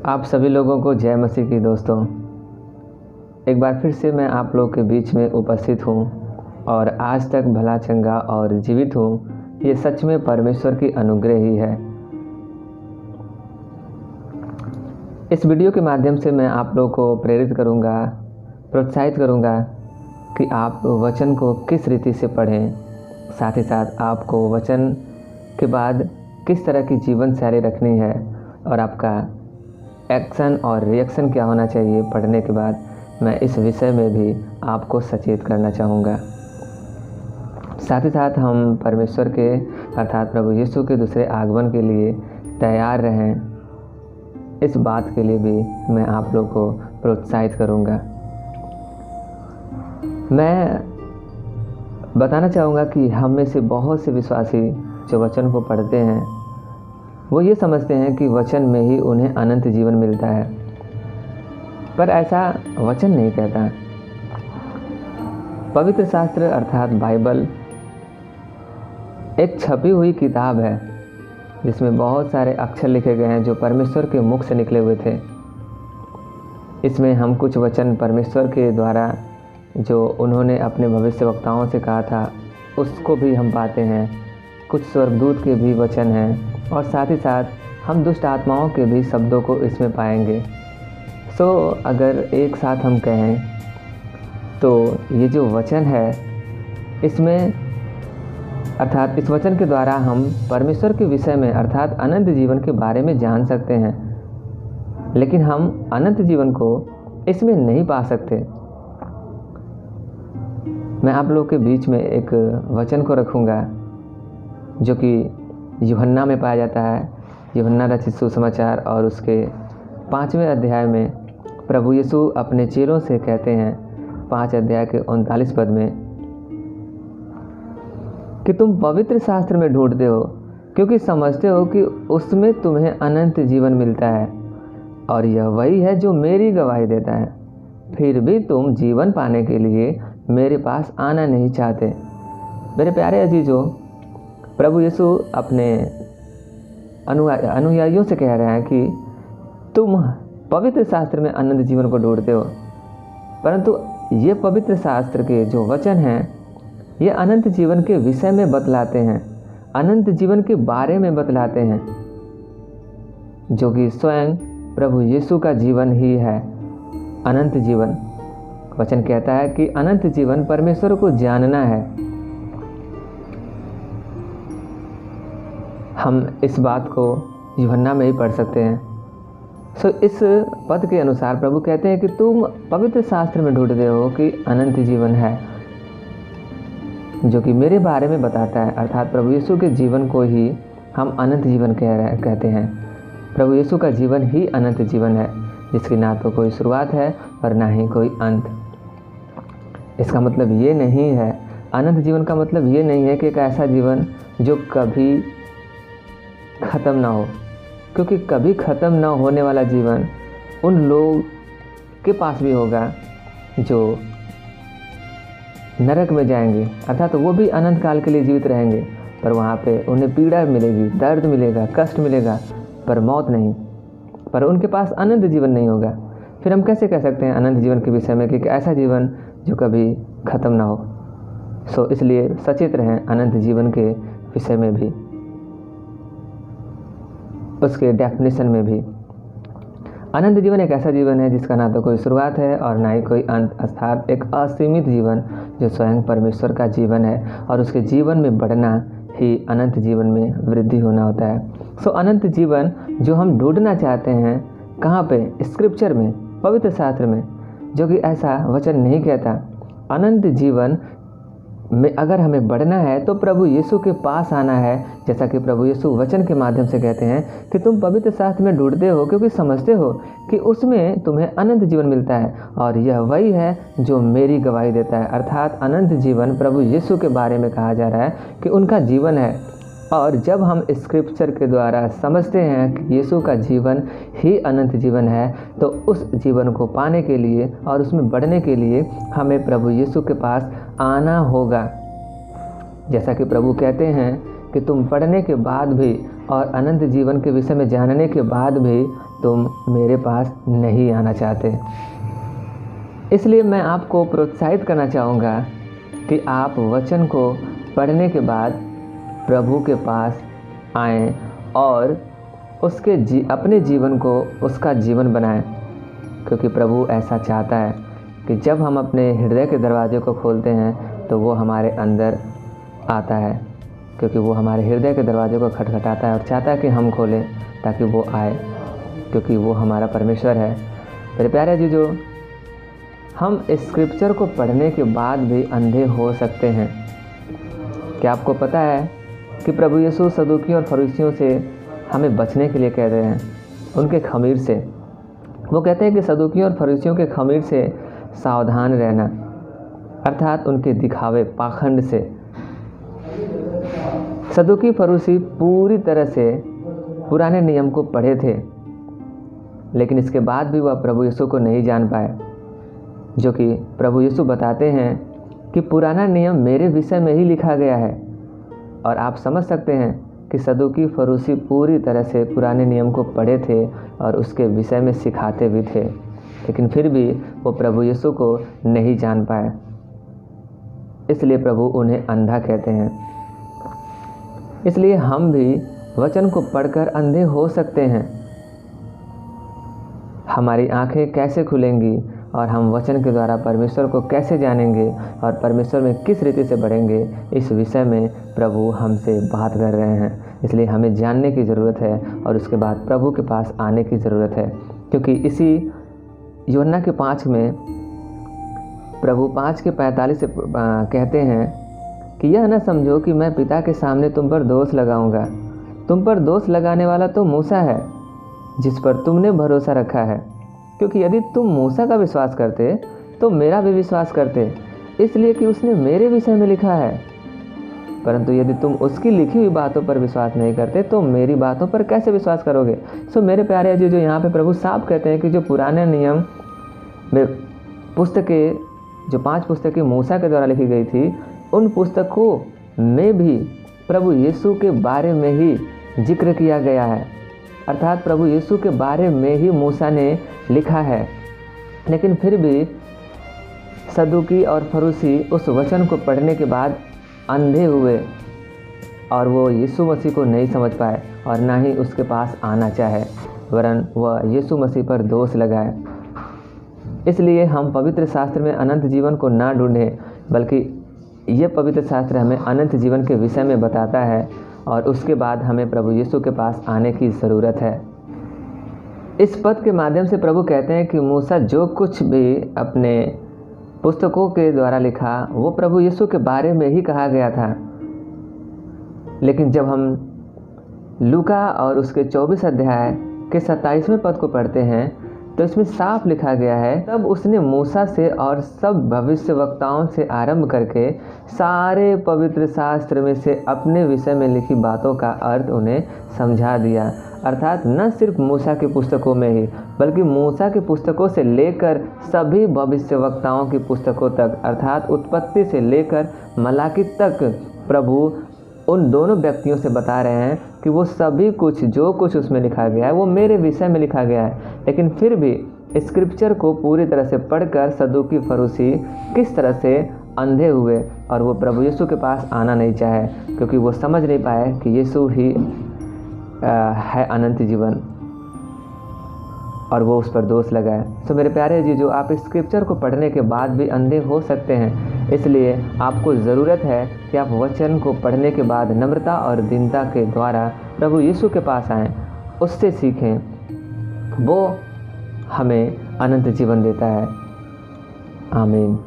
आप सभी लोगों को जय मसीह की। दोस्तों, एक बार फिर से मैं आप लोग के बीच में उपस्थित हूँ और आज तक भला चंगा और जीवित हूँ, ये सच में परमेश्वर की अनुग्रह ही है। इस वीडियो के माध्यम से मैं आप लोग को प्रेरित करूँगा, प्रोत्साहित करूँगा कि आप वचन को किस रीति से पढ़ें, साथ ही साथ आपको वचन के बाद किस तरह की जीवन शैली रखनी है और आपका एक्शन और रिएक्शन क्या होना चाहिए पढ़ने के बाद। मैं इस विषय में भी आपको सचेत करना चाहूँगा। साथ ही साथ हम परमेश्वर के अर्थात प्रभु यीशु के दूसरे आगमन के लिए तैयार रहें, इस बात के लिए भी मैं आप लोग को प्रोत्साहित करूँगा। मैं बताना चाहूँगा कि हम में से बहुत से विश्वासी जो वचन को पढ़ते हैं वो ये समझते हैं कि वचन में ही उन्हें अनंत जीवन मिलता है, पर ऐसा वचन नहीं कहता। पवित्र शास्त्र अर्थात बाइबल एक छपी हुई किताब है जिसमें बहुत सारे अक्षर लिखे गए हैं जो परमेश्वर के मुख से निकले हुए थे। इसमें हम कुछ वचन परमेश्वर के द्वारा जो उन्होंने अपने भविष्यवक्ताओं से कहा था उसको भी हम पाते हैं। कुछ स्वर्गदूत के भी वचन हैं और साथ ही साथ हम दुष्ट आत्माओं के भी शब्दों को इसमें पाएंगे। अगर एक साथ हम कहें तो ये जो वचन है इसमें अर्थात इस वचन के द्वारा हम परमेश्वर के विषय में अर्थात अनंत जीवन के बारे में जान सकते हैं, लेकिन हम अनंत जीवन को इसमें नहीं पा सकते। मैं आप लोग के बीच में एक वचन को रखूँगा जो कि यूहन्ना में पाया जाता है। यूहन्ना रचित सुसमाचार और उसके 5वें अध्याय में प्रभु यीशु अपने चेलों से कहते हैं 5 अध्याय के 39 पद में कि तुम पवित्र शास्त्र में ढूंढते हो क्योंकि समझते हो कि उसमें तुम्हें अनंत जीवन मिलता है, और यह वही है जो मेरी गवाही देता है। फिर भी तुम जीवन पाने के लिए मेरे पास आना नहीं चाहते। मेरे प्यारे अजीजों, प्रभु यीशु अपने अनुयायियों से कह रहे हैं कि तुम पवित्र शास्त्र में अनंत जीवन को ढूंढते हो, परंतु ये पवित्र शास्त्र के जो वचन हैं ये अनंत जीवन के विषय में बतलाते हैं, अनंत जीवन के बारे में बतलाते हैं, जो कि स्वयं प्रभु यीशु का जीवन ही है। अनंत जीवन, वचन कहता है कि अनंत जीवन परमेश्वर को जानना है। हम इस बात को यूहन्ना में ही पढ़ सकते हैं। इस पद के अनुसार प्रभु कहते हैं कि तुम पवित्र शास्त्र में ढूंढते हो कि अनंत जीवन है, जो कि मेरे बारे में बताता है। अर्थात प्रभु यीशु के जीवन को ही हम अनंत जीवन कहते हैं। प्रभु यीशु का जीवन ही अनंत जीवन है, जिसकी ना तो कोई शुरुआत है और ना ही कोई अंत। इसका मतलब ये नहीं है, अनंत जीवन का मतलब ये नहीं है कि एक ऐसा जीवन जो कभी ख़त्म ना हो, क्योंकि कभी ख़त्म ना होने वाला जीवन उन लोग के पास भी होगा जो नरक में जाएंगे, अर्थात वो भी अनंत काल के लिए जीवित रहेंगे, पर वहाँ पे उन्हें पीड़ा मिलेगी, दर्द मिलेगा, कष्ट मिलेगा, पर मौत नहीं। पर उनके पास अनंत जीवन नहीं होगा। फिर हम कैसे कह सकते हैं अनंत जीवन के विषय में कि ऐसा जीवन जो कभी ख़त्म ना हो। इसलिए सचेत रहें अनंत जीवन के विषय में भी, उसके डेफिनेशन में भी। अनंत जीवन एक ऐसा जीवन है जिसका ना तो कोई शुरुआत है और ना ही कोई अंत, अर्थात एक असीमित जीवन जो स्वयं परमेश्वर का जीवन है, और उसके जीवन में बढ़ना ही अनंत जीवन में वृद्धि होना होता है। अनंत जीवन जो हम ढूंढना चाहते हैं कहाँ पे? स्क्रिप्चर में, पवित्र शास्त्र में, जो कि ऐसा वचन नहीं कहता। अनंत जीवन में अगर हमें बढ़ना है तो प्रभु यीशु के पास आना है, जैसा कि प्रभु यीशु वचन के माध्यम से कहते हैं कि तुम पवित्र शास्त्र में ढूंढते हो क्योंकि समझते हो कि उसमें तुम्हें अनंत जीवन मिलता है, और यह वही है जो मेरी गवाही देता है। अर्थात अनंत जीवन प्रभु यीशु के बारे में कहा जा रहा है कि उनका जीवन है। और जब हम स्क्रिप्चर के द्वारा समझते हैं कि यीशु का जीवन ही अनंत जीवन है, तो उस जीवन को पाने के लिए और उसमें बढ़ने के लिए हमें प्रभु यीशु के पास आना होगा। जैसा कि प्रभु कहते हैं कि तुम पढ़ने के बाद भी और अनंत जीवन के विषय में जानने के बाद भी तुम मेरे पास नहीं आना चाहते। इसलिए मैं आपको प्रोत्साहित करना चाहूँगा कि आप वचन को पढ़ने के बाद प्रभु के पास आएं और अपने जीवन को उसका जीवन बनाएं, क्योंकि प्रभु ऐसा चाहता है कि जब हम अपने हृदय के दरवाजे को खोलते हैं तो वो हमारे अंदर आता है, क्योंकि वो हमारे हृदय के दरवाजे को खटखटाता है और चाहता है कि हम खोलें ताकि वो आए, क्योंकि वो हमारा परमेश्वर है। मेरे प्यारे जीजो, हम स्क्रिप्चर को पढ़ने के बाद भी अंधे हो सकते हैं। क्या आपको पता है कि प्रभु यीशु सदूकियों और फरीसियों से हमें बचने के लिए कह रहे हैं, उनके खमीर से। वो कहते हैं कि सदूकियों और फरीसियों के खमीर से सावधान रहना, अर्थात उनके दिखावे, पाखंड से। सदूकी फरीसी पूरी तरह से पुराने नियम को पढ़े थे, लेकिन इसके बाद भी वह प्रभु यीशु को नहीं जान पाए, जो कि प्रभु यीशु बताते हैं कि पुराना नियम मेरे विषय में ही लिखा गया है। और आप समझ सकते हैं कि सदूकी फरीसी पूरी तरह से पुराने नियम को पढ़े थे और उसके विषय में सिखाते भी थे, लेकिन फिर भी वो प्रभु यीशु को नहीं जान पाए। इसलिए प्रभु उन्हें अंधा कहते हैं। इसलिए हम भी वचन को पढ़कर अंधे हो सकते हैं। हमारी आंखें कैसे खुलेंगी और हम वचन के द्वारा परमेश्वर को कैसे जानेंगे और परमेश्वर में किस रीति से बढ़ेंगे, इस विषय में प्रभु हमसे बात कर रहे हैं। इसलिए हमें जानने की ज़रूरत है और उसके बाद प्रभु के पास आने की ज़रूरत है, क्योंकि इसी यूहन्ना के 5 में प्रभु 5:45 से कहते हैं कि यह न समझो कि मैं पिता के सामने तुम पर दोष लगाऊंगा। तुम पर दोष लगाने वाला तो मूसा है, जिस पर तुमने भरोसा रखा है, क्योंकि यदि तुम मूसा का विश्वास करते तो मेरा भी विश्वास करते, इसलिए कि उसने मेरे विषय में लिखा है। परंतु यदि तुम उसकी लिखी हुई बातों पर विश्वास नहीं करते तो मेरी बातों पर कैसे विश्वास करोगे। सो मेरे प्यारे जो यहाँ पे प्रभु साफ कहते हैं कि जो पुराने नियम में पुस्तकें, जो 5 पुस्तकें मूसा के द्वारा लिखी गई थी, उन पुस्तकों में भी प्रभु यीशु के बारे में ही जिक्र किया गया है, अर्थात प्रभु यीशु के बारे में ही मूसा ने लिखा है। लेकिन फिर भी सदूकी और फरीसी उस वचन को पढ़ने के बाद अंधे हुए और वो यीशु मसीह को नहीं समझ पाए और ना ही उसके पास आना चाहे, वरन वह यीशु मसीह पर दोष लगाए। इसलिए हम पवित्र शास्त्र में अनंत जीवन को ना ढूंढें, बल्कि ये पवित्र शास्त्र हमें अनंत जीवन के विषय में बताता है और उसके बाद हमें प्रभु यीशु के पास आने की ज़रूरत है। इस पद के माध्यम से प्रभु कहते हैं कि मूसा जो कुछ भी अपने पुस्तकों के द्वारा लिखा वो प्रभु यीशु के बारे में ही कहा गया था। लेकिन जब हम लूका और उसके 24 अध्याय के 27वें पद को पढ़ते हैं तो इसमें साफ लिखा गया है, तब उसने मूसा से और सब भविष्यवक्ताओं से आरंभ करके सारे पवित्र शास्त्र में से अपने विषय में लिखी बातों का अर्थ उन्हें समझा दिया। अर्थात न सिर्फ मूसा की पुस्तकों में ही, बल्कि मूसा की पुस्तकों से लेकर सभी भविष्यवक्ताओं की पुस्तकों तक, अर्थात उत्पत्ति से लेकर मलाकी तक प्रभु उन दोनों व्यक्तियों से बता रहे हैं कि वो सभी कुछ जो कुछ उसमें लिखा गया है वो मेरे विषय में लिखा गया है। लेकिन फिर भी स्क्रिप्चर को पूरी तरह से पढ़कर सदूकी फरीसी किस तरह से अंधे हुए और वो प्रभु यीशु के पास आना नहीं चाहे, क्योंकि वो समझ नहीं पाए कि यीशु ही है अनंत जीवन और वो उस पर दोष लगाए। तो मेरे प्यारे जी, जो आप स्क्रिप्चर को पढ़ने के बाद भी अंधे हो सकते हैं, इसलिए आपको ज़रूरत है कि आप वचन को पढ़ने के बाद नम्रता और दीनता के द्वारा प्रभु यीशु के पास आएं, उससे सीखें। वो हमें अनंत जीवन देता है। आमीन।